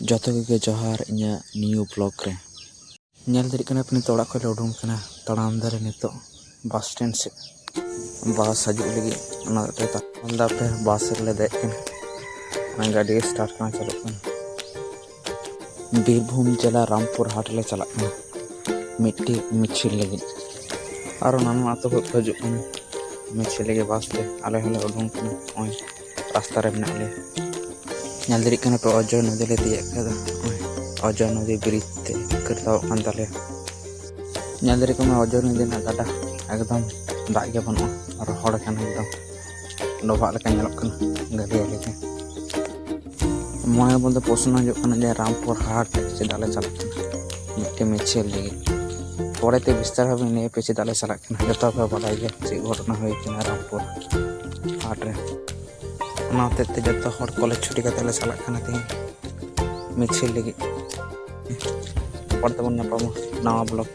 ᱡᱚᱛᱚ ᱜᱮ ᱡᱚᱦᱟᱨ ᱤᱧᱟᱹᱜ ᱱᱤᱭᱩ ᱵᱞᱚᱜ ᱨᱮ ᱧᱮᱞ ᱫᱟᱲᱮᱭᱟᱜ ᱠᱟᱱᱟ ᱯᱮ ᱱᱤᱛᱚᱜ ᱚᱲᱟᱜ ᱠᱷᱚᱱ ᱞᱮ ᱩᱰᱩᱝ ᱠᱟᱱᱟ ᱛᱟᱲᱟᱢ ᱫᱟᱨᱮ ᱱᱤᱛᱚᱜ ᱵᱟᱥ ᱥᱴᱮᱱᱰ ᱥᱮᱫ ᱵᱟᱥ ᱦᱤᱡᱩᱜ ᱞᱟᱹᱜᱤᱫ ᱚᱱᱟᱛᱮ ᱧᱮᱞ ᱫᱟᱯᱮ ᱵᱟᱥ ᱨᱮᱞᱮ ᱫᱮᱡ ᱠᱟᱱᱟ ᱜᱟᱹᱰᱤ ᱥᱴᱟᱨᱴ ᱠᱟᱱᱟ ᱪᱟᱞᱩᱜ ᱠᱟᱱᱟ ᱵᱤᱨᱵᱷᱩᱢ ᱡᱮᱞᱟ ᱨᱟᱢᱯᱩᱨ ᱦᱟᱴ ᱞᱮ ᱪᱟᱞᱟᱜ ᱠᱟᱱᱟ ᱢᱤᱫᱴᱤᱡ ᱢᱤছিল ᱞᱟᱹᱜᱤᱫ ᱟᱨ ᱱᱟᱱᱟ ᱟᱛᱳ ᱠᱷᱚᱱ ᱠᱚ ᱦᱤᱡᱩᱜ ᱠᱟᱱᱟ ᱢᱤছিল ᱞᱟᱹᱜᱤᱫ ᱵᱟᱥ ᱛᱮ ᱟᱞᱮ ᱦᱚᱸᱞᱮ ᱩᱰᱩᱝ ᱠᱟᱱᱟ ᱱᱚᱜᱼᱚᱭ ᱨᱟᱥᱛᱟ ᱨᱮ ᱢᱮᱱᱟᱜ ᱞᱮᱭᱟ ᱧᱮᱞ ᱫᱟᱲᱮᱭᱟᱜ ᱠᱟᱱᱟ ᱯᱮ ᱚᱡᱚᱭ ᱱᱚᱫᱤ ᱞᱮ ᱛᱤᱭᱳᱜ ᱠᱟᱫᱟ ᱚᱡᱚᱭ ᱱᱚᱫᱤ ᱵᱨᱤᱡᱽ ᱛᱮ ᱠᱟᱹᱨ ᱛᱟᱵᱚᱜ ᱠᱟᱱ ᱛᱟᱞᱮᱭᱟ ᱧᱮᱞ ᱫᱟᱲᱮᱭᱟᱜ ᱠᱟᱱᱟ ᱚᱡᱚᱭ ᱱᱚᱫᱤ ᱨᱮᱱᱟᱜ ᱜᱟᱰᱟ ᱮᱠᱫᱚᱢ ᱫᱟᱜ ᱜᱮ ᱵᱟᱹᱱᱩᱜᱼᱟ ᱨᱚᱦᱚᱲ ᱠᱟᱱᱟ ᱮᱠᱫᱚᱢ ᱰᱚᱵᱷᱟᱜ ᱞᱮᱠᱟ ᱧᱮᱞᱚᱜ ᱠᱟᱱᱟ ᱜᱟᱹᱰᱭᱟᱹ ᱞᱮᱠᱟ ᱢᱚᱱᱮᱨ ᱢᱚধ্যে প্রশ্ন হয়ে কানা যে রামপুর হাট চেদাᱜ ᱞᱮ ᱪᱟᱞᱟᱜ ᱠᱟᱱᱟ ᱢᱤᱫᱴᱮᱱ ᱢᱤছিল ᱞᱟᱹᱜᱤᱫ পরেতে বিস্তার ভাবে নিয়ে পে চেদাᱜ ᱞᱮ ᱪᱟᱞᱟᱜ ᱠᱟᱱᱟ ᱡᱚᱛᱚ ᱯᱮ ᱵᱟᱰᱟᱭ ᱜᱮᱭᱟ ᱪᱮᱫ ᱜᱷᱚᱴᱚᱱᱟ ᱦᱩᱭ ᱠᱟᱱᱟ ᱨᱟᱢᱯᱩᱨ ᱦᱟᱴ ᱨᱮ ᱚᱱᱟ ᱦᱚᱛᱮᱡ ᱛᱮ ᱡᱚᱛᱚ ᱦᱚᱲ ᱠᱚᱞᱮᱡᱽ ᱪᱷᱩᱴᱤ ᱠᱟᱛᱮ ᱞᱮ ᱪᱟᱞᱟᱜ ᱠᱟᱱᱟ ᱛᱮᱦᱮᱧ ᱢᱤছিল ᱞᱟᱹᱜᱤᱫ ᱯᱚᱨᱮ ᱛᱮᱵᱚᱱ ᱧᱟᱯᱟᱢᱟ ᱱᱟᱣᱟ ᱵᱞᱚᱜ